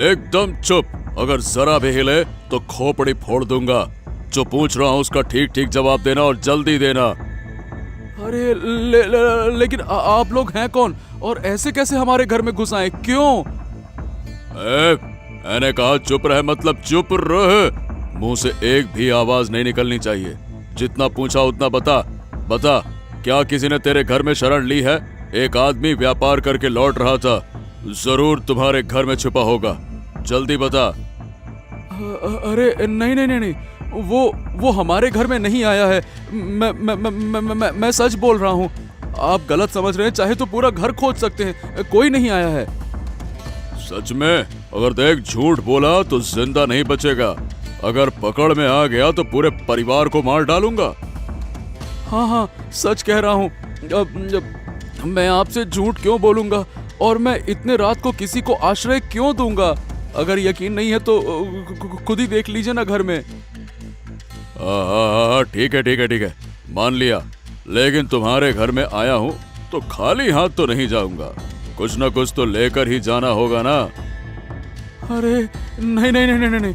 एकदम चुप। अगर जरा भी हिले तो खोपड़ी फोड़ दूंगा। जो पूछ रहा हूँ उसका ठीक ठीक जवाब देना और जल्दी देना। अरे लेकिन आप लोग हैं कौन और ऐसे कैसे हमारे घर में घुस आए? क्यों? मैंने कहा चुप रहे मतलब चुप रहे। मुंह से एक भी आवाज नहीं निकलनी चाहिए। जितना पूछा उतना बता। क्या किसी ने तेरे घर में शरण ली है? एक आदमी व्यापार करके लौट रहा था, जरूर तुम्हारे घर में छुपा होगा। जल्दी बता। अरे नहीं, वो हमारे घर में नहीं आया है। मैं सच बोल रहा हूँ। आप गलत समझ रहे हैं, चाहे तो पूरा घर खोज सकते हैं, कोई नहीं आया है। सच में? अगर देख झूठ बोला तो जिंदा नहीं बचेगा। अगर पकड़ में आ गया तो पूरे परिवार को मार डालूंगा। हाँ, सच कह रहा हूँ। मैं आपसे झूठ क्यों बोलूंगा और मैं इतने रात को किसी को आश्रय क्यों दूंगा? अगर यकीन नहीं है तो खुद ही देख लीजिए ना घर में। ठीक है, मान लिया। लेकिन तुम्हारे घर में आया हूँ तो खाली हाथ तो नहीं जाऊंगा। कुछ ना कुछ तो लेकर ही जाना होगा ना। अरे नहीं,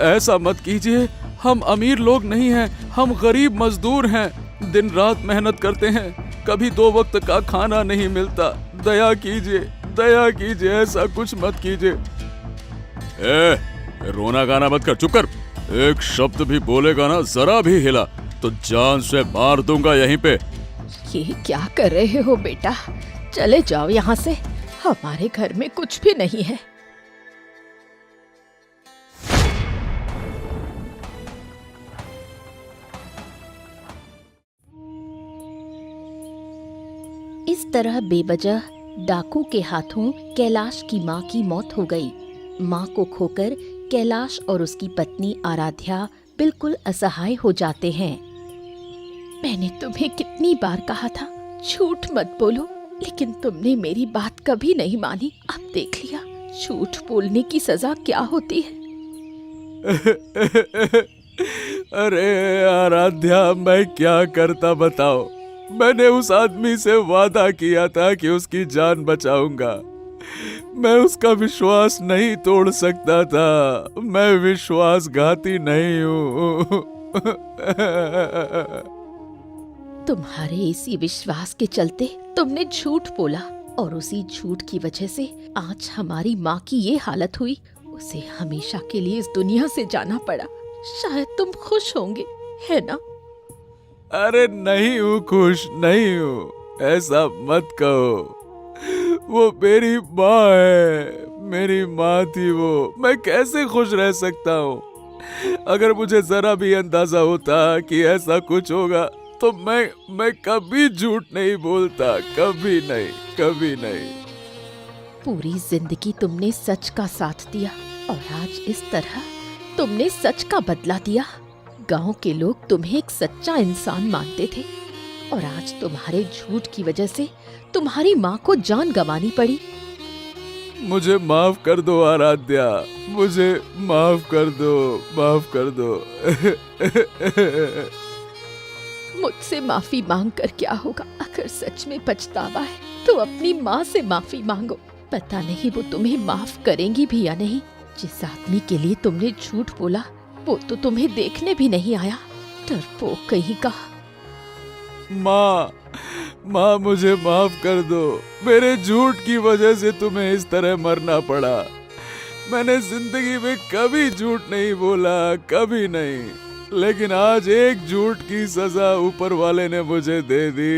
ऐसा मत कीजिए। हम अमीर लोग नहीं हैं, हम गरीब मजदूर हैं। दिन रात मेहनत करते हैं, कभी 2 वक्त का खाना नहीं मिलता। दया कीजिए, ऐसा कुछ मत कीजिए। रोना गाना मत कर, चुप कर। एक शब्द भी बोलेगा ना, जरा भी हिला तो जान से मार दूंगा यहीं पे। ये क्या कर रहे हो बेटा? चले जाओ यहाँ से, हमारे घर में कुछ भी नहीं है। इस तरह बेवजह डाकू के हाथों कैलाश की माँ की मौत हो गई। माँ को खोकर कैलाश और उसकी पत्नी आराध्या बिल्कुल असहाय हो जाते हैं। मैंने तुम्हें कितनी बार कहा था झूठ मत बोलो, लेकिन तुमने मेरी बात कभी नहीं मानी। अब देख लिया झूठ बोलने की सजा क्या होती है। अरे आराध्या, मैं क्या करता बताओ? मैंने उस आदमी से वादा किया था कि उसकी जान बचाऊंगा। मैं उसका विश्वास नहीं तोड़ सकता था। मैं विश्वासघाती नहीं हूँ। तुम्हारे इसी विश्वास के चलते तुमने झूठ बोला और उसी झूठ की वजह से आज हमारी माँ की ये हालत हुई। उसे हमेशा के लिए इस दुनिया से जाना पड़ा। शायद तुम खुश होंगे, है ना? अरे नहीं हूँ खुश, नहीं हूँ, ऐसा मत कहो। वो मेरी माँ है, मेरी माँ थी वो। मैं कैसे खुश रह सकता हूँ? अगर मुझे जरा भी अंदाजा होता कि ऐसा कुछ होगा तो मैं कभी झूठ नहीं बोलता, कभी नहीं। पूरी जिंदगी तुमने सच का साथ दिया और आज इस तरह तुमने सच का बदला दिया। गांव के लोग तुम्हें एक सच्चा इंसान मानते थे और आज तुम्हारे झूठ की वजह से तुम्हारी माँ को जान गंवानी पड़ी। मुझे माफ कर दो आराध्या, मुझे माफ कर दो। मुझसे माफी मांग कर क्या होगा? अगर सच में पछतावा है तो अपनी माँ से माफी मांगो। पता नहीं वो तुम्हें माफ करेंगी भी या नहीं। जिस आदमी के लिए तुमने झूठ बोला वो तो तुम्हें देखने भी नहीं आया। डरपोक कहीं का। माँ मुझे माफ कर दो। मेरे झूठ की वजह से तुम्हें इस तरह मरना पड़ा। मैंने जिंदगी में कभी झूठ नहीं बोला, कभी नहीं। लेकिन आज एक झूठ की सजा ऊपर वाले ने मुझे दे दी।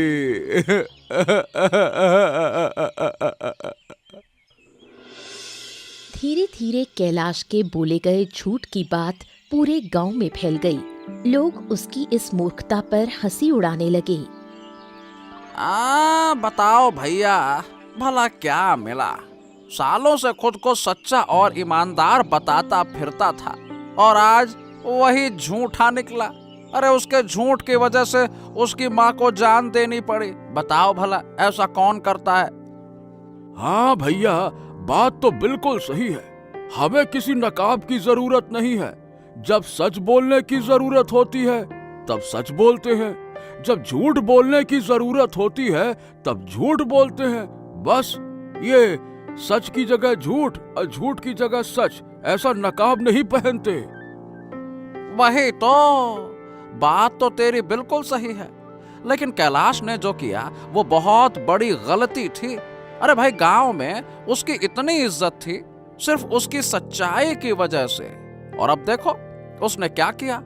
धीरे धीरे कैलाश के बोले गए झूठ की बात पूरे गांव में फैल गई। लोग उसकी इस मूर्खता पर हंसी उड़ाने लगे। बताओ भैया, भला क्या मिला? सालों से खुद को सच्चा और ईमानदार बताता फिरता था और आज वही झूठा निकला। अरे उसके झूठ की वजह से उसकी माँ को जान देनी पड़ी। बताओ भला ऐसा कौन करता है? हाँ भैया, बात तो बिल्कुल सही है। हमें किसी नकाब की जरूरत नहीं है। जब सच बोलने की जरूरत होती है तब सच बोलते हैं, जब झूठ बोलने की जरूरत होती है तब झूठ बोलते हैं। बस सच की जगह झूठ और झूठ की जगह सच, ऐसा नकाब नहीं पहनते। वही तो, बात तो तेरी बिल्कुल सही है, लेकिन कैलाश ने जो किया वो बहुत बड़ी गलती थी। अरे भाई, गांव में उसकी इतनी इज्जत थी सिर्फ उसकी सच्चाई की वजह से, और अब देखो उसने क्या किया।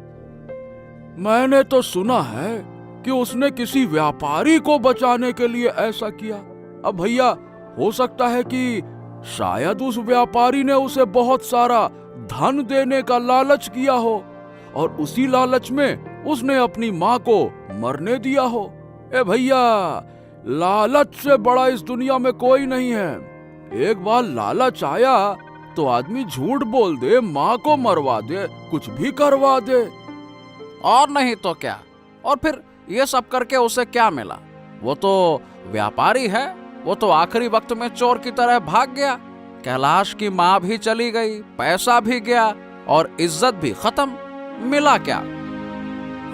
मैंने तो सुना है कि उसने किसी व्यापारी को बचाने के लिए ऐसा किया। अब भैया, हो सकता है कि शायद उस व्यापारी ने उसे बहुत सारा धन देने का लालच किया हो और उसी लालच में उसने अपनी माँ को मरने दिया हो। ए भैया, लालच से बड़ा इस दुनिया में कोई नहीं है। एक बार लालच आया तो आदमी झूठ बोल दे, माँ को मरवा दे, कुछ भी करवा दे। और नहीं तो क्या। और फिर ये सब करके उसे क्या मिला? वो तो व्यापारी है, वो तो आखिरी वक्त में चोर की तरह भाग गया। कैलाश की माँ भी चली गई, पैसा भी गया और इज्जत भी खत्म। मिला क्या?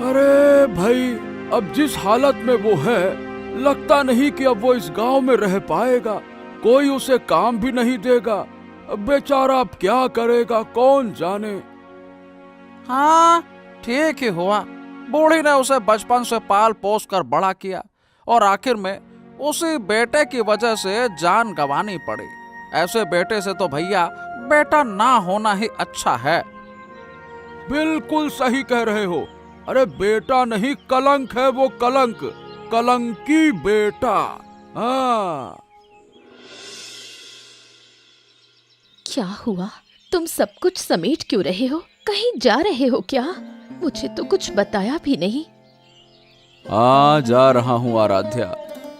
अरे भाई, अब जिस हालत में वो है, लगता नहीं कि अब वो इस गांव में रह पाएगा। कोई उसे काम भी नहीं देगा। अब बेचारा अब क्या करेगा, कौन जाने। हाँ, ठीक ही हुआ। बूढ़ी ने उसे बचपन से पाल पोस कर बड़ा किया और आखिर में उसी बेटे की वजह से जान गंवानी पड़ी। ऐसे बेटे से तो भैया बेटा ना होना ही अच्छा है। बिल्कुल सही कह रहे हो। अरे बेटा नहीं, कलंक है वो, कलंक, कलंकी बेटा। हाँ। क्या हुआ? तुम सब कुछ समेट क्यों रहे हो? कहीं जा रहे हो क्या? मुझे तो कुछ बताया भी नहीं। हाँ, जा रहा हूँ आराध्या,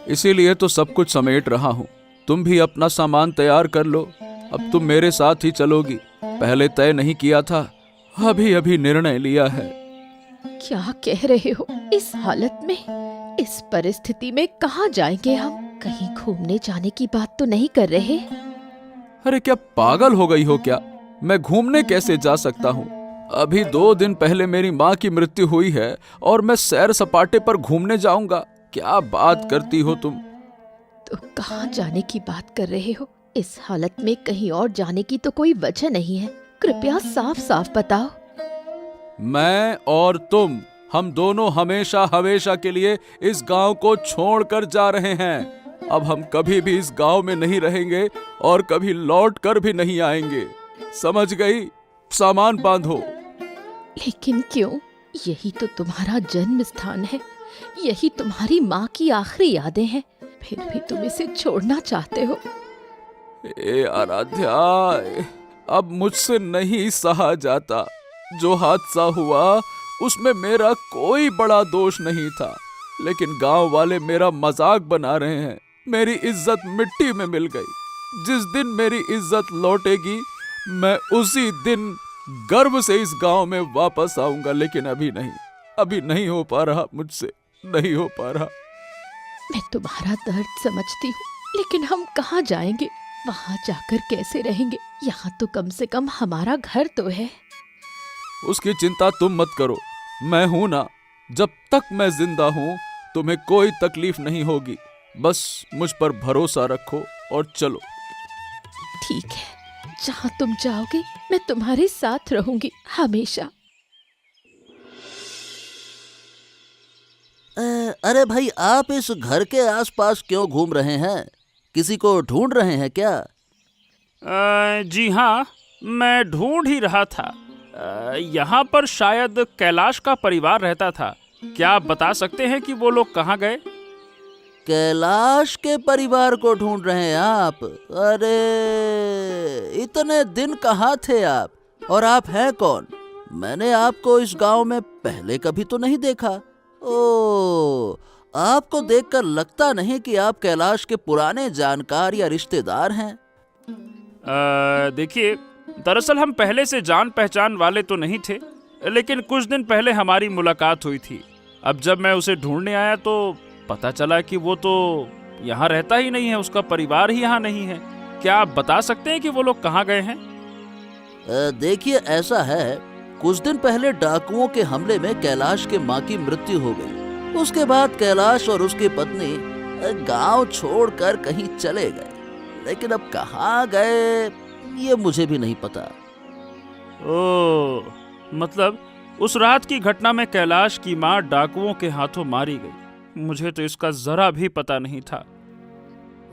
इसीलिए तो सब कुछ समेट रहा हूँ। तुम भी अपना सामान तैयार कर लो। अब तुम मेरे साथ ही चलोगी। पहले तय नहीं किया था, अभी अभी निर्णय लिया है। क्या कह रहे हो? इस हालत में, इस परिस्थिति में कहाँ जाएंगे हम? कहीं घूमने जाने की बात तो नहीं कर रहे? अरे क्या पागल हो गई हो क्या? मैं घूमने कैसे जा सकता हूँ? अभी 2 दिन पहले मेरी माँ की मृत्यु हुई है और मैं सैर सपाटे पर घूमने जाऊंगा? क्या बात करती हो तुम? तो कहाँ जाने की बात कर रहे हो? इस हालत में कहीं और जाने की तो कोई वजह नहीं है। कृपया साफ साफ बताओ। मैं और तुम, हम दोनों हमेशा हमेशा के लिए इस गांव को छोड़कर जा रहे हैं। अब हम कभी भी इस गांव में नहीं रहेंगे और कभी लौट कर भी नहीं आएंगे। समझ गई? सामान बांधो। लेकिन क्यों? यही तो तुम्हारा जन्म स्थान है, यही तुम्हारी माँ की आखिरी यादें हैं, फिर भी तुम इसे छोड़ना चाहते हो। ए आराध्या, अब मुझसे नहीं सहा जाता। जो हादसा हुआ उसमें मेरा कोई बड़ा दोष नहीं था, लेकिन गांव वाले मेरा मजाक बना रहे हैं। मेरी इज्जत मिट्टी में मिल गई। जिस दिन मेरी इज्जत लौटेगी, मैं उसी दिन गर्व से इस गांव में वापस आऊंगा, लेकिन अभी नहीं हो पा रहा, मुझसे नहीं हो पा रहा। मैं तुम्हारा दर्द समझती हूँ, लेकिन हम कहाँ जाएंगे? वहाँ जाकर कैसे रहेंगे? यहाँ तो कम से कम हमारा घर तो है। उसकी चिंता तुम मत करो, मैं हूं ना। जब तक मैं जिंदा हूं, तुम्हें कोई तकलीफ नहीं होगी। बस मुझ पर भरोसा रखो और चलो। ठीक है, जहाँ तुम जाओगे मैं तुम्हारे साथ रहूंगी हमेशा। अरे भाई, आप इस घर के आसपास क्यों घूम रहे हैं? किसी को ढूंढ रहे हैं क्या? जी हाँ, मैं ढूंढ ही रहा था। यहाँ पर शायद कैलाश का परिवार रहता था। क्या आप बता सकते हैं कि वो लोग कहाँ गए? कैलाश के परिवार को ढूंढ रहे हैं आप? अरे इतने दिन कहाँ थे आप? और आप हैं कौन? मैंने आपको इस गांव में पहले कभी तो नहीं देखा। ओ, आपको देखकर लगता नहीं कि आप कैलाश के पुराने जानकार या रिश्तेदार हैं। देखिए, दरअसल हम पहले से जान पहचान वाले तो नहीं थे, लेकिन कुछ दिन पहले हमारी मुलाकात हुई थी। अब जब मैं उसे ढूंढने आया तो पता चला कि वो तो यहाँ रहता ही नहीं है, उसका परिवार ही यहाँ नहीं है। क्या आप बता सकते हैं कि वो लोग कहाँ गए हैं? देखिए, ऐसा है, कुछ दिन पहले डाकुओं के हमले में कैलाश के माँ की मृत्यु हो गई। उसके बाद कैलाश और उसकी पत्नी गांव छोड़कर कहीं चले गए। लेकिन अब कहाँ गए ये मुझे भी नहीं पता। ओ, मतलब उस रात की घटना में कैलाश की माँ डाकुओं के हाथों मारी गई। मुझे तो इसका जरा भी पता नहीं था।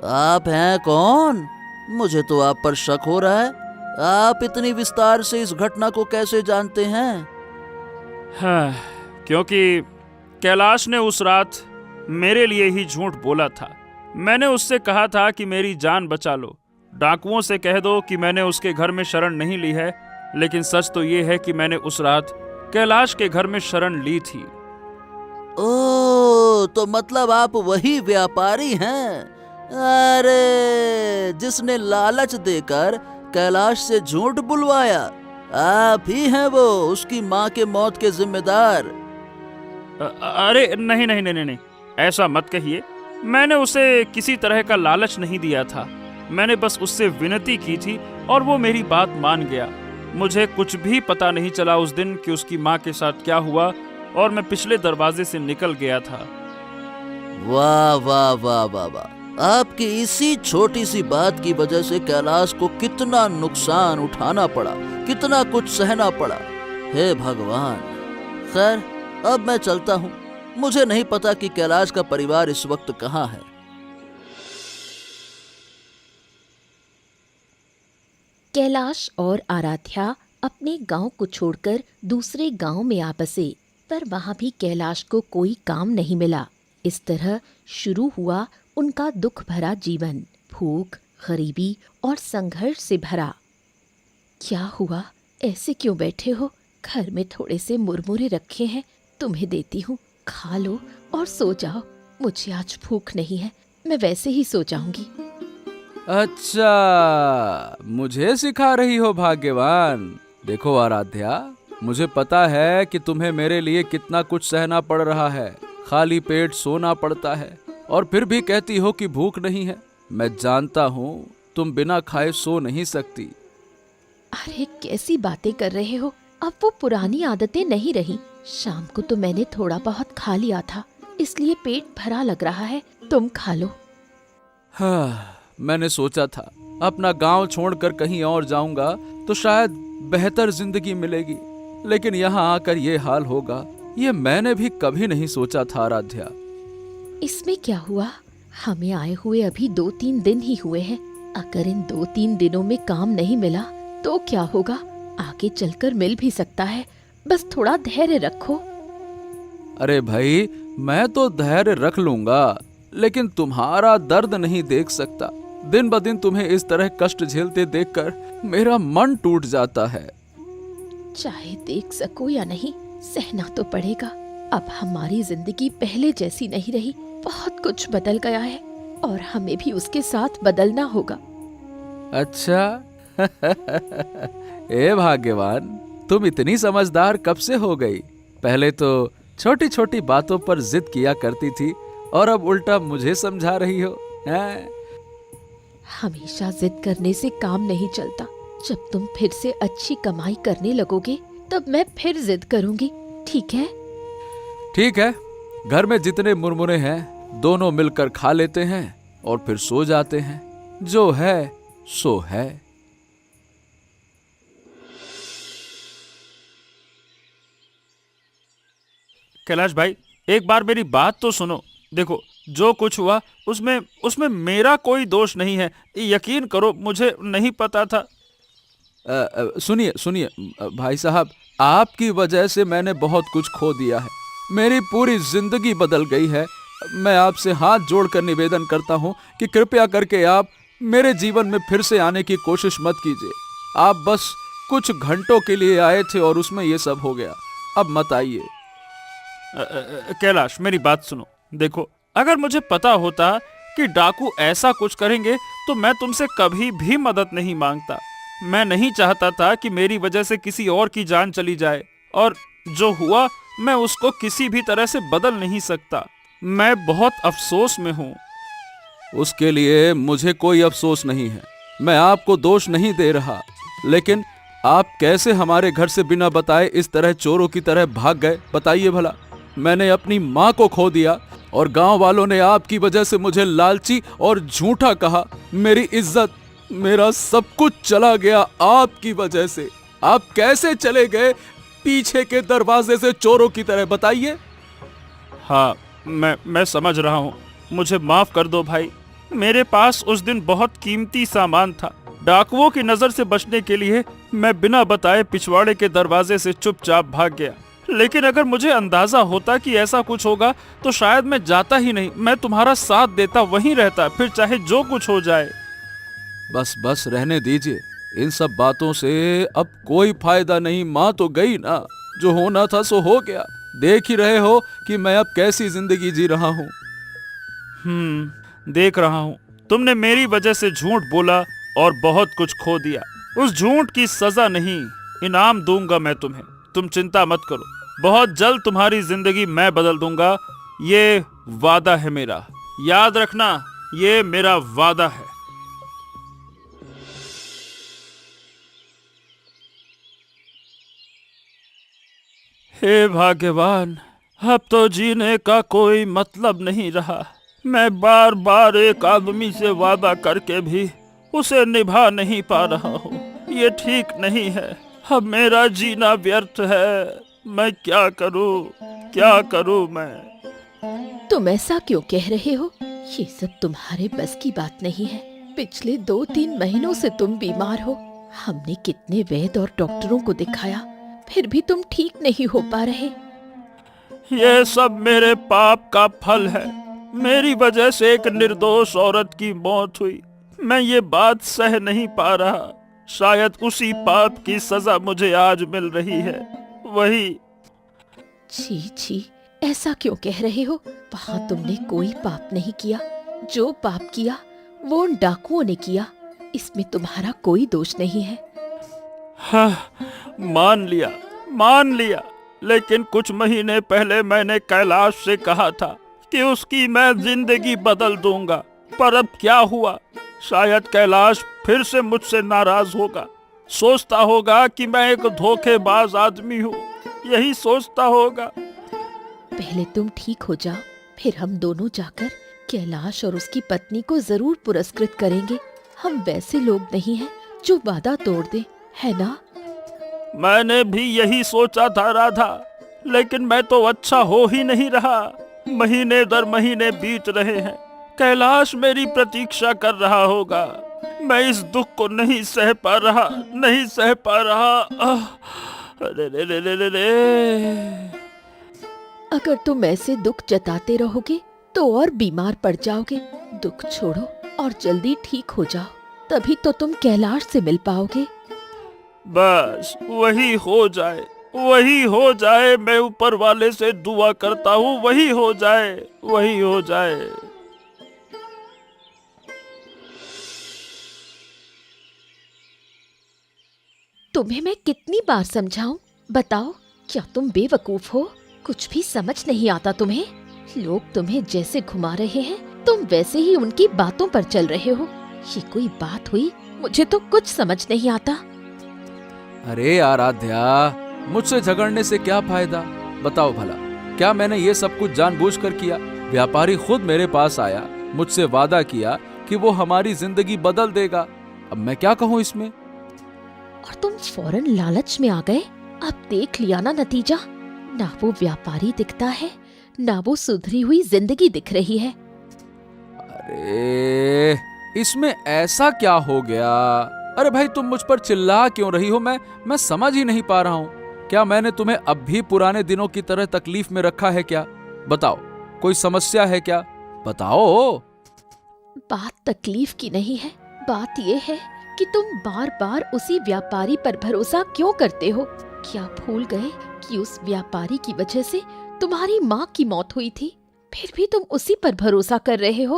आप हैं कौन? मुझे तो आप पर शक हो रहा है। आप इतनी विस्तार से इस घटना को कैसे जानते हैं? हाँ, क्योंकि कैलाश ने उस रात मेरे लिए ही झूठ बोला था। मैंने उससे कहा था कि मेरी जान बचा लो, डाकुओं से कह दो कि मैंने उसके घर में शरण नहीं ली है। लेकिन सच तो ये है कि मैंने उस रात कैलाश के घर में शरण ली थी। ओ, तो मतलब आप वही व्यापारी हैं? अरे, जिसने लालच देकर कैलाश से झूठ बुलवाया। आप ही हैं वो उसकी माँ के मौत के जिम्मेदार। अरे नहीं नहीं नहीं नहीं नहीं, ऐसा मत कहिए। मैंने उसे किसी तरह का लालच नहीं दिया था। मैंने बस उससे विनती की थी और वो मेरी बात मान गया। मुझे कुछ भी पता नहीं चला उस दिन कि उसकी माँ के साथ क्या हुआ, और मैं पिछले दरवाजे से निकल गया था। वाह वाह वाह वाह वाह, आपकी इसी छोटी सी बात की वजह से कैलाश को कितना नुकसान उठाना पड़ा, कितना कुछ सहना पड़ा। हे भगवान। खैर, अब मैं चलता हूँ। मुझे नहीं पता कि कैलाश का परिवार इस वक्त कहाँ है। कैलाश और आराध्या अपने गांव को छोड़कर दूसरे गांव में आ बसे, पर वहां भी कैलाश को कोई काम नहीं मिला। इस तरह शुरू हुआ उनका दुख भरा जीवन, भूख, गरीबी और संघर्ष से भरा। क्या हुआ? ऐसे क्यों बैठे हो? घर में थोड़े से मुरमुरे रखे हैं, तुम्हें देती हूँ, खा लो और सो जाओ। मुझे आज भूख नहीं है, मैं वैसे ही सो जाऊंगी। अच्छा, मुझे सिखा रही हो भाग्यवान। देखो आराध्या, मुझे पता है कि तुम्हें मेरे लिए कितना कुछ सहना पड़ रहा है। खाली पेट सोना पड़ता है और फिर भी कहती हो कि भूख नहीं है। मैं जानता हूँ तुम बिना खाए सो नहीं सकती। अरे कैसी बातें कर रहे हो? अब वो पुरानी आदतें नहीं रही। शाम को तो मैंने थोड़ा बहुत खा लिया था, इसलिए पेट भरा लग रहा है। तुम खा लो। हाँ, मैंने सोचा था अपना गांव छोड़कर कहीं और जाऊंगा तो शायद बेहतर जिंदगी मिलेगी, लेकिन यहाँ आकर ये हाल होगा, ये मैंने भी कभी नहीं सोचा था आराध्या। इसमें क्या हुआ? हमें आए हुए अभी 2-3 दिन ही हुए हैं। अगर इन 2-3 दिनों में काम नहीं मिला तो क्या होगा? आगे चलकर मिल भी सकता है। बस थोड़ा धैर्य रखो। अरे भाई, मैं तो धैर्य रख लूंगा, लेकिन तुम्हारा दर्द नहीं देख सकता। दिन ब दिन तुम्हें इस तरह कष्ट झेलते देखकर मेरा मन टूट जाता है। चाहे देख सको या नहीं, सहना तो पड़ेगा। अब हमारी जिंदगी पहले जैसी नहीं रही, बहुत कुछ बदल गया है और हमें भी उसके साथ बदलना होगा। अच्छा ए भाग्यवान, तुम इतनी समझदार कब से हो गई? पहले तो छोटी छोटी बातों पर जिद किया करती थी और अब उल्टा मुझे समझा रही हो हैं? हमेशा जिद करने से काम नहीं चलता। जब तुम फिर से अच्छी कमाई करने लगोगे तब मैं फिर जिद करूंगी, ठीक है? ठीक है, घर में जितने मुरमुरे हैं दोनों मिलकर खा लेते हैं और फिर सो जाते हैं। जो है सो है। कैलाश भाई, एक बार मेरी बात तो सुनो। देखो, जो कुछ हुआ उसमें मेरा कोई दोष नहीं है। यकीन करो, मुझे नहीं पता था। सुनिए सुनिए भाई साहब, आपकी वजह से मैंने बहुत कुछ खो दिया है। मेरी पूरी जिंदगी बदल गई है। मैं आपसे हाथ जोड़कर निवेदन करता हूँ कि कृपया करके आप मेरे जीवन में फिर से आने की कोशिश मत कीजिए। आप बस कुछ घंटों के लिए आए थे और उसमें ये सब हो गया। अब मत आइए। कैलाश, मेरी बात सुनो। देखो, अगर मुझे पता होता कि डाकू ऐसा कुछ करेंगे तो मैं तुमसे कभी भी मदद नहीं मांगता। मैं नहीं चाहता था कि मेरी वजह से किसी और की जान चली जाए, और जो हुआ मैं उसको किसी भी तरह से बदल नहीं सकता। मैं बहुत अफसोस में हूँ। उसके लिए मुझे कोई अफसोस नहीं है। मैं आपको दोष नहीं दे रहा, लेकिन आप कैसे हमारे घर से बिना बताए इस तरह चोरों की तरह भाग गए, बताइए भला। मैंने अपनी माँ को खो दिया और गांव वालों ने आपकी वजह से मुझे लालची और झूठा कहा। मेरी इज्जत, मेरा सब कुछ चला गया आपकी वजह से। आप कैसे चले गए पीछे के दरवाजे से चोरों की तरह, बताइए। हाँ, मैं समझ रहा हूँ। मुझे माफ कर दो भाई। मेरे पास उस दिन बहुत कीमती सामान था। डाकुओं की नजर से बचने के लिए मैं बिना बताए पिछवाड़े के दरवाजे से चुपचाप भाग गया। लेकिन अगर मुझे अंदाजा होता कि ऐसा कुछ होगा तो शायद मैं जाता ही नहीं। मैं तुम्हारा साथ देता, वहीं रहता, फिर चाहे जो कुछ हो जाए। बस बस रहने दीजिए, इन सब बातों से अब कोई फायदा नहीं। माँ तो गई ना, जो होना था सो हो गया। देख ही रहे हो कि मैं अब कैसी जिंदगी जी रहा हूँ। देख रहा हूँ। तुमने मेरी वजह से झूठ बोला और बहुत कुछ खो दिया। उस झूठ की सजा नहीं, इनाम दूंगा मैं तुम्हें। तुम चिंता मत करो, बहुत जल्द तुम्हारी जिंदगी मैं बदल दूंगा। ये वादा है मेरा, याद रखना, ये मेरा वादा है। हे भाग्यवान, अब तो जीने का कोई मतलब नहीं रहा। मैं बार बार एक आदमी से वादा करके भी उसे निभा नहीं पा रहा हूँ। ये ठीक नहीं है। अब मेरा जीना व्यर्थ है। मैं क्या करूँ मैं। तुम ऐसा क्यों कह रहे हो? ये सब तुम्हारे बस की बात नहीं है। पिछले 2-3 महीनों से तुम बीमार हो। हमने कितने वैद्य और डॉक्टरों को दिखाया, फिर भी तुम ठीक नहीं हो पा रहे। ये सब मेरे पाप का फल है। मेरी वजह से एक निर्दोष औरत की मौत हुई। मैं ये बात सह नहीं पा रहा। शायद उसी पाप की सजा मुझे आज मिल रही है। वही। छी छी, ऐसा क्यों कह रहे हो? वहाँ तुमने कोई पाप नहीं किया। जो पाप किया वो उन डाकुओं ने किया। इसमें तुम्हारा कोई दोष नहीं है। हाँ, मान लिया। लेकिन कुछ महीने पहले मैंने कैलाश से कहा था कि उसकी मैं जिंदगी बदल दूंगा। पर अब क्या हुआ? शायद कैलाश फिर से मुझसे नाराज होगा। सोचता होगा कि मैं एक धोखेबाज आदमी हूँ। यही सोचता होगा। पहले तुम ठीक हो जाओ, फिर हम दोनों जाकर कैलाश और उसकी पत्नी को जरूर पुरस्कृत करेंगे। हम वैसे लोग नहीं हैं जो वादा तोड़ दें, है ना? मैंने भी यही सोचा था राधा, लेकिन मैं तो अच्छा हो ही नहीं रहा। महीने दर महीने बीत रहे हैं। कैलाश मेरी प्रतीक्षा कर रहा होगा। मैं इस दुख को नहीं सह पा रहा। अरे रे रे रे रे रे। अगर तुम ऐसे दुख जताते रहोगे तो और बीमार पड़ जाओगे। दुख छोड़ो और जल्दी ठीक हो जाओ, तभी तो तुम कैलाश से मिल पाओगे। बस वही हो जाए। मैं ऊपर वाले से दुआ करता हूँ, वही हो जाए। तुम्हें मैं कितनी बार समझाऊं? बताओ, क्या तुम बेवकूफ हो? कुछ भी समझ नहीं आता तुम्हें? लोग तुम्हें जैसे घुमा रहे हैं, तुम वैसे ही उनकी बातों पर चल रहे हो। ये कोई बात हुई? मुझे तो कुछ समझ नहीं आता। अरे आराध्या, मुझसे झगड़ने से क्या फायदा? बताओ भला, क्या मैंने ये सब कुछ जानबूझकर किया? व्यापारी खुद मेरे पास आया, मुझसे वादा किया कि वो हमारी जिंदगी बदल देगा। अब मैं क्या कहूँ इसमें? और तुम फौरन लालच में आ गए। अब देख लिया ना नतीजा। ना वो व्यापारी दिखता है, ना वो सुधरी हुई जिंदगी दिख रही है। अरे इसमें ऐसा क्या हो गया? अरे भाई, तुम मुझ पर चिल्ला क्यों रही हो? मैं समझ ही नहीं पा रहा हूँ। क्या मैंने तुम्हें अब भी पुराने दिनों की तरह तकलीफ में रखा है क्या? बताओ, कोई समस्या है क्या? बताओ। बात तकलीफ की नहीं है। बात ये है कि तुम बार बार उसी व्यापारी पर भरोसा क्यों करते हो? क्या भूल गए कि उस व्यापारी की वजह से तुम्हारी माँ की मौत हुई थी? फिर भी तुम उसी पर भरोसा कर रहे हो।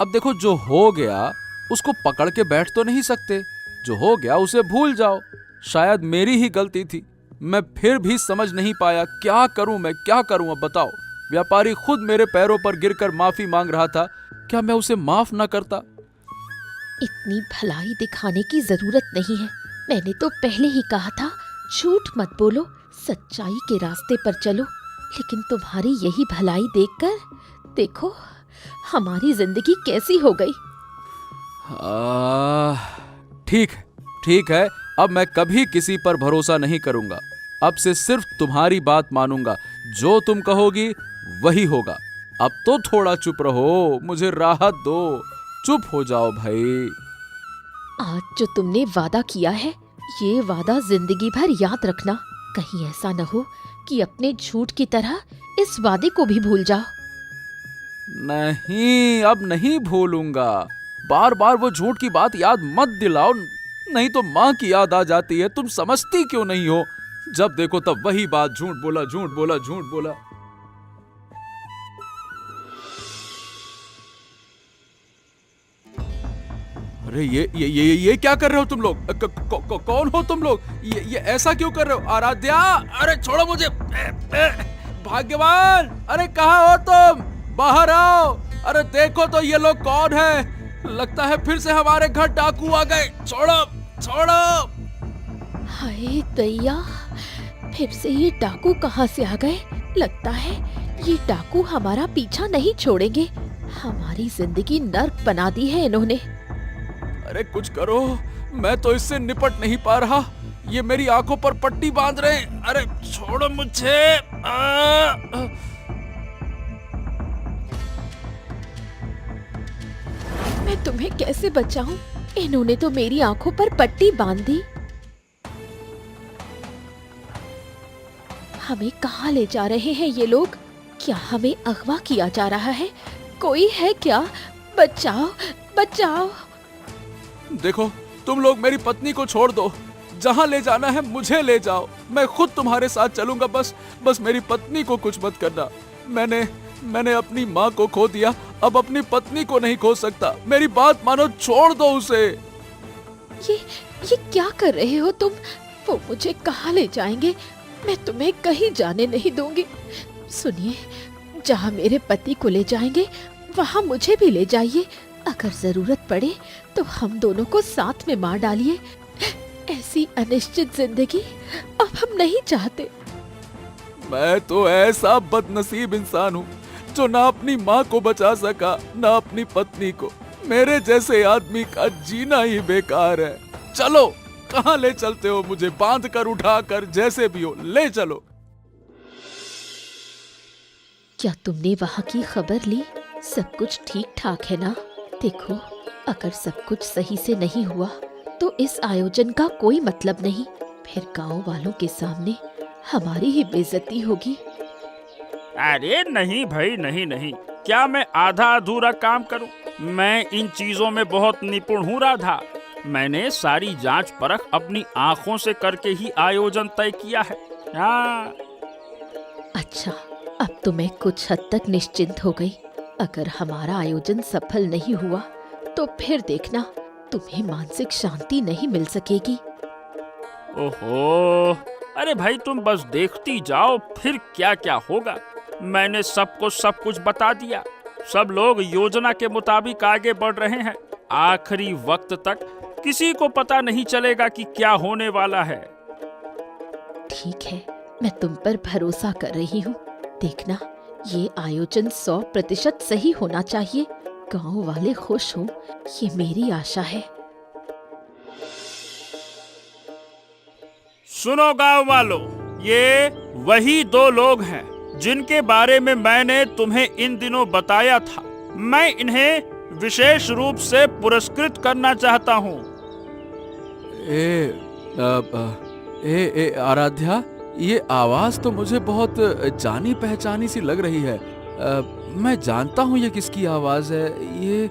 अब देखो, जो हो गया उसको पकड़ के बैठ तो नहीं सकते। जो हो गया उसे भूल जाओ। शायद मेरी ही गलती थी। मैं फिर भी समझ नहीं पाया। क्या करूं मैं, क्या करूं? अब बताओ। व्यापारी खुद मेरे पैरों पर गिरकर माफी मांग रहा था। क्या मैं उसे माफ ना करता? इतनी भलाई दिखाने की जरूरत नहीं है। मैंने तो पहले ही कहा था, झूठ मत बोलो, सच्चाई के रास्ते पर चलो। लेकिन तुम्हारी यही भलाई देखकर देखो हमारी जिंदगी कैसी हो गई। ठीक है, अब मैं कभी किसी पर भरोसा नहीं करूंगा। अब से सिर्फ तुम्हारी बात मानूंगा, जो तुम कहोगी वही होगा। अब तो थोड़ा चुप रहो, मुझे राहत दो, चुप हो जाओ भाई। आज जो तुमने वादा किया है, ये वादा जिंदगी भर याद रखना। कहीं ऐसा न हो कि अपने झूठ की तरह इस वादे को भी भूल जाओ। नहीं, अब नहीं भूलूंगा। बार बार वो झूठ की बात याद मत दिलाओ, नहीं तो माँ की याद आ जाती है। तुम समझती क्यों नहीं हो? जब देखो तब वही बात, झूठ बोला, झूठ बोला, झूठ बोला। अरे ये क्या कर रहे हो तुम लोग? कौन हो तुम लोग? ये ऐसा क्यों कर रहे हो? आराध्या, अरे छोड़ो मुझे। भाग्यवान, अरे कहाँ हो तुम? बाहर आओ। अरे देखो तो ये लोग कौन है? लगता है फिर से हमारे घर डाकू आ गए। छोड़ो छोड़ो। हाय दैया, फिर से ये डाकू कहाँ से आ गए? लगता है ये डाकू हमारा पीछा नहीं छोड़ेंगे। हमारी जिंदगी नर्क बना दी है इन्होंने। अरे कुछ करो, मैं तो इससे निपट नहीं पा रहा। ये मेरी आंखों पर पट्टी बांध रहे हैं। अरे छोड़ो मुझे। मैं तुम्हें कैसे बचाऊं? इन्होंने तो मेरी आंखों पर पट्टी बांध दी। हमें कहाँ ले जा रहे हैं ये लोग? क्या हमें अगवा किया जा रहा है? कोई है क्या? बचाओ बचाओ। देखो, तुम लोग मेरी पत्नी को छोड़ दो। जहाँ ले जाना है मुझे ले जाओ, मैं खुद तुम्हारे साथ चलूंगा। बस मेरी पत्नी को कुछ मत करना। मैंने अपनी माँ को खो दिया, अब अपनी पत्नी को नहीं खो सकता। मेरी बात मानो, छोड़ दो उसे। ये क्या कर रहे हो तुम? वो मुझे कहाँ ले जाएंगे? मैं तुम्हें कहीं जाने नहीं दूंगी। सुनिए, जहाँ मेरे पति को ले जाएंगे वहाँ मुझे भी ले जाइए। अगर जरूरत पड़े तो हम दोनों को साथ में मार डालिए। ऐसी अनिश्चित जिंदगी अब हम नहीं चाहते। मैं तो ऐसा बदनसीब इंसान हूँ जो ना अपनी माँ को बचा सका, ना अपनी पत्नी को। मेरे जैसे आदमी का जीना ही बेकार है। चलो, कहाँ ले चलते हो मुझे? बांध कर, उठा कर, जैसे भी हो ले चलो। क्या तुमने वहाँ की खबर ली? सब कुछ ठीक ठाक है ना? देखो, अगर सब कुछ सही से नहीं हुआ तो इस आयोजन का कोई मतलब नहीं। फिर गांव वालों के सामने हमारी ही बेइज्जती होगी। अरे नहीं भाई, नहीं। क्या मैं आधा अधूरा काम करूं? मैं इन चीजों में बहुत निपुण हूँ राधा। मैंने सारी जांच परख अपनी आंखों से करके ही आयोजन तय किया है। हाँ। अच्छा, अब तो मैं कुछ हद तक निश्चिंत हो गई। अगर हमारा आयोजन सफल नहीं हुआ तो फिर देखना, तुम्हें मानसिक शांति नहीं मिल सकेगी। ओहो, अरे भाई तुम बस देखती जाओ, फिर क्या क्या होगा। मैंने सबको सब कुछ बता दिया। सब लोग योजना के मुताबिक आगे बढ़ रहे हैं। आखिरी वक्त तक किसी को पता नहीं चलेगा कि क्या होने वाला है। ठीक है, मैं तुम पर भरोसा कर रही हूँ। देखना, ये आयोजन 100% सही होना चाहिए। गांव वाले खुश हों, ये मेरी आशा है। सुनो गांव वालों, ये वही 2 लोग हैं जिनके बारे में मैंने तुम्हें इन दिनों बताया था। मैं इन्हें विशेष रूप से पुरस्कृत करना चाहता हूँ। आराध्या, ये आवाज तो मुझे बहुत जानी पहचानी सी लग रही है। मैं जानता हूँ ये किसकी आवाज है। ये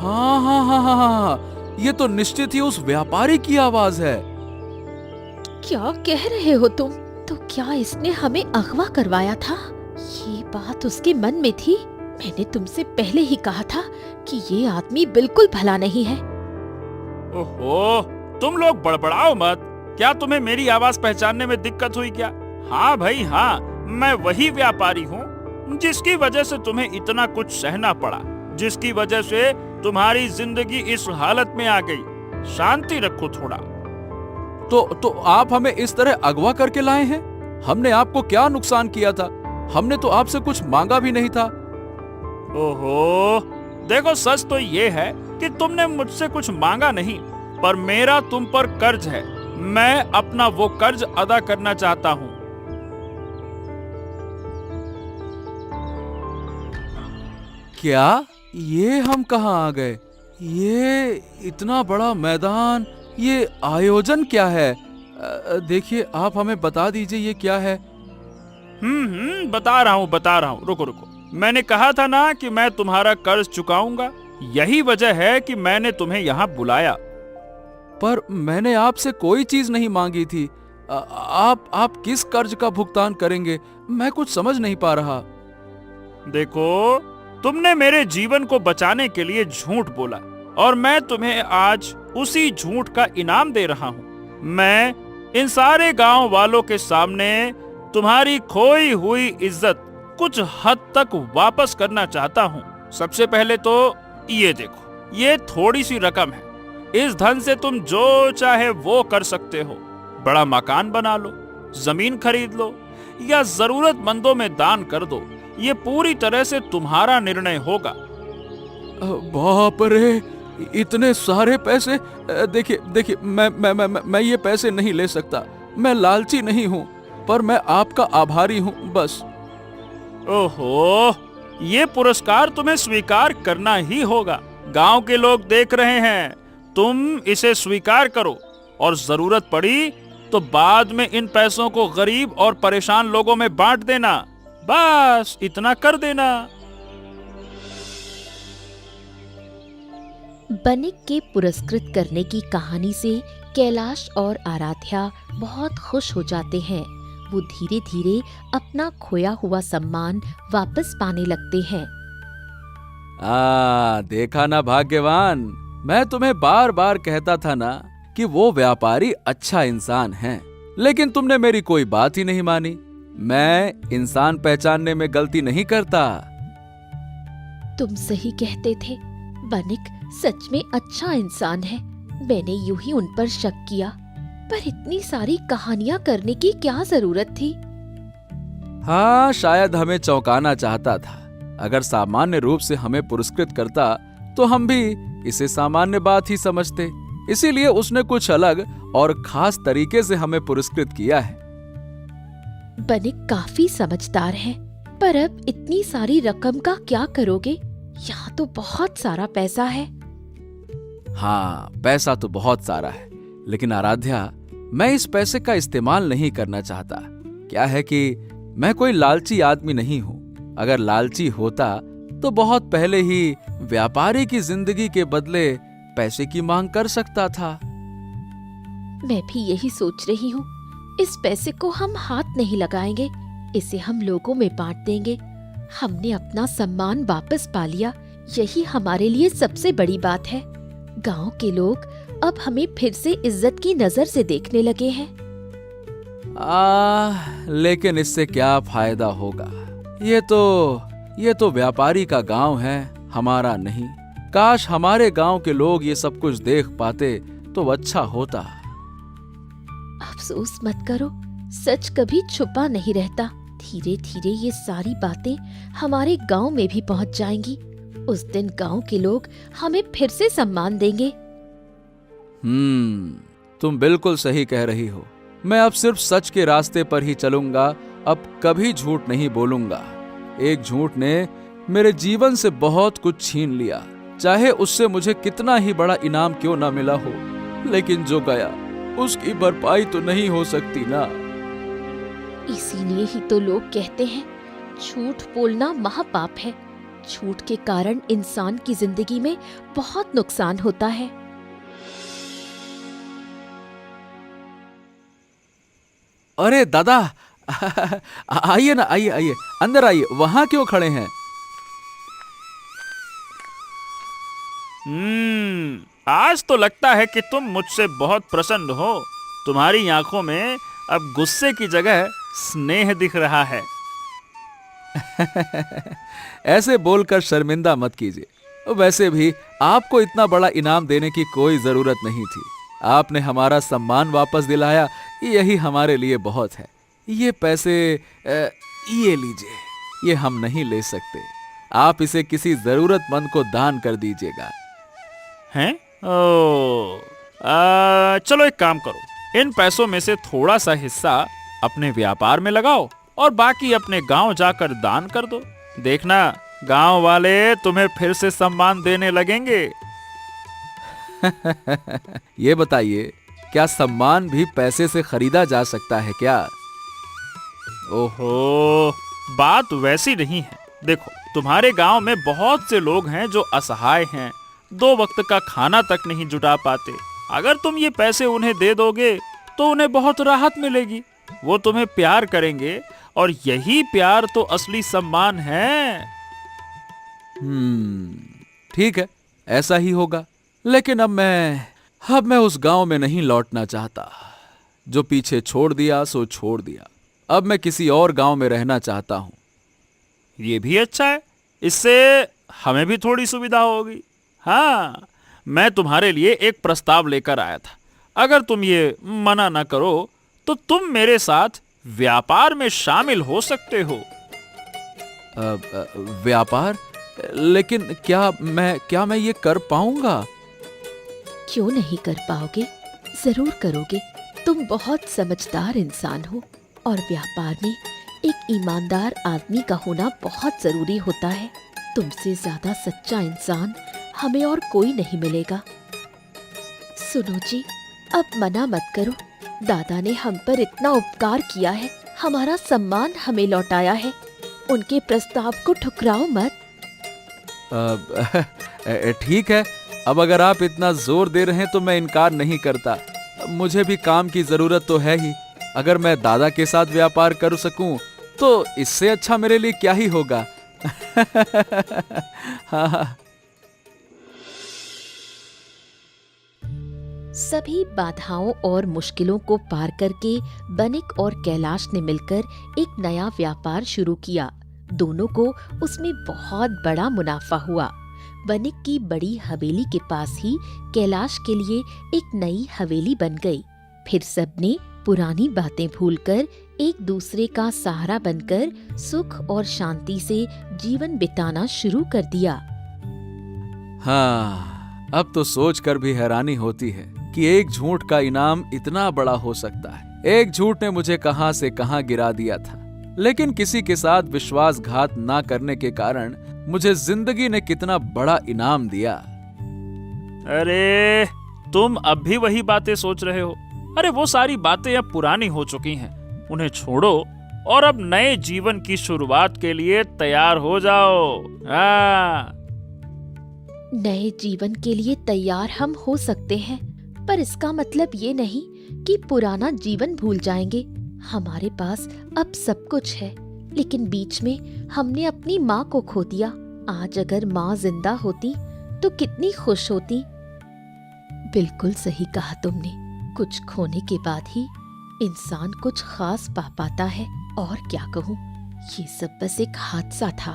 हाँ, ये तो निश्चित ही उस व्यापारी की आवाज है। क्या कह रहे हो तुम? तो क्या इसने हमें अगवा करवाया था? ये बात उसके मन में थी। मैंने तुमसे पहले ही कहा था कि ये आदमी बिल्कुल भला नहीं है। ओहो, तुम लोग बड़बड़ाओ मत। क्या तुम्हें मेरी आवाज पहचानने में दिक्कत हुई क्या? हाँ भाई हाँ, मैं वही व्यापारी हूँ जिसकी वजह से तुम्हें इतना कुछ सहना पड़ा, जिसकी वजह से तुम्हारी जिंदगी इस हालत में आ गई। शांति रखो थोड़ा। तो आप हमें इस तरह अगवा करके लाए हैं? हमने आपको क्या नुकसान किया था? हमने तो आपसे कुछ मांगा भी नहीं था। ओहो, देखो सच तो ये है कि तुमने मुझसे कुछ मांगा नहीं, पर मेरा तुम पर कर्ज है। मैं अपना वो कर्ज अदा करना चाहता हूँ। क्या? ये हम कहाँ आ गए? ये इतना बड़ा मैदान, ये आयोजन क्या है? देखिए, आप हमें बता दीजिए ये क्या है? बता रहा हूँ। रुको रुको, मैंने कहा था ना कि मैं तुम्हारा कर्ज चुकाऊंगा। यही वजह है कि मैंने तुम्हें यहाँ बुलाया। पर मैंने आपसे कोई चीज नहीं मांगी थी। आप किस कर्ज का भुगतान करेंगे? मैं कुछ समझ नहीं पा रहा। देखो, तुमने मेरे जीवन को बचाने के लिए झूठ बोला और मैं तुम्हें आज उसी झूठ का इनाम दे रहा हूँ। मैं इन सारे गांव वालों के सामने तुम्हारी खोई हुई इज्जत कुछ हद तक वापस करना चाहता हूँ। सबसे पहले तो ये देखो, ये थोड़ी सी रकम है। इस धन से तुम जो चाहे वो कर सकते हो। बड़ा मकान बना लो, जमीन खरीद लो या जरूरतमंदों में दान कर दो। ये पूरी तरह से तुम्हारा निर्णय होगा। बाप रे, इतने सारे पैसे! देखिए, मैं ये पैसे नहीं ले सकता। मैं लालची नहीं हूँ, पर मैं आपका आभारी हूँ बस। ओहो, ये पुरस्कार तुम्हें स्वीकार करना ही होगा। गांव के लोग देख रहे हैं, तुम इसे स्वीकार करो और जरूरत पड़ी तो बाद में इन पैसों को गरीब और परेशान लोगों में बांट देना। बस इतना कर देना। बनिक के पुरस्कृत करने की कहानी से कैलाश और आराध्या बहुत खुश हो जाते हैं। वो धीरे धीरे अपना खोया हुआ सम्मान वापस पाने लगते हैं। देखा ना भाग्यवान, मैं तुम्हें बार बार कहता था ना कि वो व्यापारी अच्छा इंसान है, लेकिन तुमने मेरी कोई बात ही नहीं मानी। मैं इंसान पहचानने में गलती नहीं करता। तुम सही कहते थे, बनिक सच में अच्छा इंसान है। मैंने यूं ही उन पर शक किया, पर इतनी सारी कहानियां करने की क्या जरूरत थी? हाँ, शायद हमें चौंकाना चाहता था। अगर सामान्य रूप से हमें पुरस्कृत करता तो हम भी इसे सामान्य बात ही समझते। इसीलिए उसने कुछ अलग और खास तरीके से हमें पुरस्कृत किया है। बनिक काफी समझदार है, पर अब इतनी सारी रकम का क्या करोगे? यहाँ तो बहुत सारा पैसा है। हाँ, पैसा तो बहुत सारा है, लेकिन आराध्या, मैं इस पैसे का इस्तेमाल नहीं करना चाहता। क्या है कि मैं कोई लालची आदमी नहीं हूँ। अगर लालची होता तो बहुत पहले ही व्यापारी की जिंदगी के बदले पैसे की मांग कर सकता था। मैं भी यही सोच रही हूँ। इस पैसे को हम हाथ नहीं लगाएंगे, इसे हम लोगों में बांट देंगे। हमने अपना सम्मान वापस पा लिया, यही हमारे लिए सबसे बड़ी बात है। गांव के लोग अब हमें फिर से इज्जत की नजर से देखने लगे हैं। लेकिन इससे क्या फायदा होगा? ये तो व्यापारी का गांव है, हमारा नहीं। काश हमारे गांव के लोग ये सब कुछ देख पाते तो अच्छा होता। अफसोस मत करो, सच कभी छुपा नहीं रहता। धीरे धीरे ये सारी बातें हमारे गांव में भी पहुंच जाएंगी। उस दिन गांव के लोग हमें फिर से सम्मान देंगे। तुम बिल्कुल सही कह रही हो। मैं अब सिर्फ सच के रास्ते पर ही चलूंगा, अब कभी झूठ नहीं बोलूंगा। एक झूठ ने मेरे जीवन से बहुत कुछ छीन लिया, चाहे उससे मुझे कितना ही बड़ा इनाम क्यों ना मिला हो, लेकिन जो गया उसकी भरपाई तो नहीं हो सकती ना। इसीलिए ही तो लोग कहते हैं, झूठ बोलना महापाप है। झूठ के कारण इंसान की जिंदगी में बहुत नुकसान होता है। अरे दादा, आइए ना, आइए अंदर आइए। वहां क्यों खड़े हैं? आज तो लगता है कि तुम मुझसे बहुत प्रसन्न हो। तुम्हारी आंखों में अब गुस्से की जगह स्नेह दिख रहा है। ऐसे बोलकर शर्मिंदा मत कीजिए। वैसे भी आपको इतना बड़ा इनाम देने की कोई जरूरत नहीं थी। आपने हमारा सम्मान वापस दिलाया, यही हमारे लिए बहुत है। ये पैसे ये लीजिए, ये हम नहीं ले सकते। आप इसे किसी जरूरतमंद को दान कर दीजिएगा। हैं? चलो एक काम करो, इन पैसों में से थोड़ा सा हिस्सा अपने व्यापार में लगाओ और बाकी अपने गांव जाकर दान कर दो। देखना गांव वाले तुम्हें फिर से सम्मान देने लगेंगे। ये बताइए, क्या सम्मान भी पैसे से खरीदा जा सकता है क्या? ओहो, बात वैसी नहीं है। देखो, तुम्हारे गांव में बहुत से लोग हैं जो असहाय हैं, 2 वक्त का खाना तक नहीं जुटा पाते। अगर तुम ये पैसे उन्हें दे दोगे तो उन्हें बहुत राहत मिलेगी, वो तुम्हें प्यार करेंगे और यही प्यार तो असली सम्मान है। ठीक है, ऐसा ही होगा। लेकिन अब मैं उस गांव में नहीं लौटना चाहता। जो पीछे छोड़ दिया सो छोड़ दिया। अब मैं किसी और गांव में रहना चाहता हूं। ये भी अच्छा है, इससे हमें भी थोड़ी सुविधा होगी। हाँ, मैं तुम्हारे लिए एक प्रस्ताव लेकर आया था। अगर तुम ये मना न करो तो तुम मेरे साथ व्यापार में शामिल हो सकते हो। व्यापार? लेकिन क्या मैं ये कर पाऊंगा? क्यों नहीं कर पाओगे? जरूर करोगे। तुम बहुत समझदार इंसान हो और व्यापार में एक ईमानदार आदमी का होना बहुत जरूरी होता है। तुमसे ज्यादा सच्चा इंसान हमें और कोई नहीं मिलेगा। सुनो जी, अब मना मत करो। दादा ने हम पर इतना उपकार किया है, हमारा सम्मान हमें लौटाया है। उनके प्रस्ताव को ठुकराओ मत। ठीक है, अब अगर आप इतना जोर दे रहे हैं तो मैं इनकार नहीं करता। मुझे भी काम की जरूरत तो है ही। अगर मैं दादा के साथ व्यापार कर सकूं तो इससे अच्छा मेरे लिए क्या ही होगा। हाँ। सभी बाधाओं और मुश्किलों को पार करके बनिक और कैलाश ने मिलकर एक नया व्यापार शुरू किया। दोनों को उसमें बहुत बड़ा मुनाफा हुआ। बनिक की बड़ी हवेली के पास ही कैलाश के लिए एक नई हवेली बन गई। फिर सबने पुरानी बातें भूलकर एक दूसरे का सहारा बनकर सुख और शांति से जीवन बिताना शुरू कर दिया। हाँ, अब तो सोचकर भी हैरानी होती है कि एक झूठ का इनाम इतना बड़ा हो सकता है। एक झूठ ने मुझे कहां से कहां गिरा दिया था, लेकिन किसी के साथ विश्वासघात ना करने के कारण मुझे जिंदगी ने कितना बड़ा इनाम दिया। अरे, तुम अब भी वही बातें सोच रहे हो? अरे, वो सारी बातें अब पुरानी हो चुकी हैं, उन्हें छोड़ो और अब नए जीवन की शुरुआत के लिए तैयार हो जाओ। हाँ। नए जीवन के लिए तैयार हम हो सकते हैं, पर इसका मतलब ये नहीं कि पुराना जीवन भूल जाएंगे। हमारे पास अब सब कुछ है, लेकिन बीच में हमने अपनी माँ को खो दिया। आज अगर माँ जिंदा होती तो कितनी खुश होती। बिल्कुल सही कहा तुमने। कुछ खोने के बाद ही इंसान कुछ खास पा पाता है। और क्या कहूँ, ये सब बस एक हादसा था।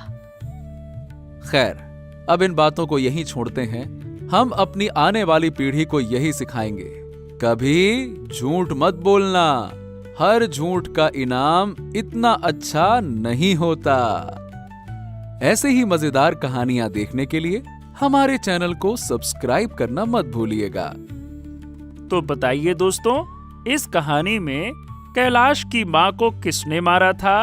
खैर, अब इन बातों को यहीं छोड़ते हैं। हम अपनी आने वाली पीढ़ी को यही सिखाएंगे, कभी झूठ मत बोलना। हर झूठ का इनाम इतना अच्छा नहीं होता। ऐसे ही मजेदार कहानियां देखने के लिए हमारे चैनल को सब्सक्राइब करना मत भूलिएगा। तो बताइए दोस्तों, इस कहानी में कैलाश की माँ को किसने मारा था?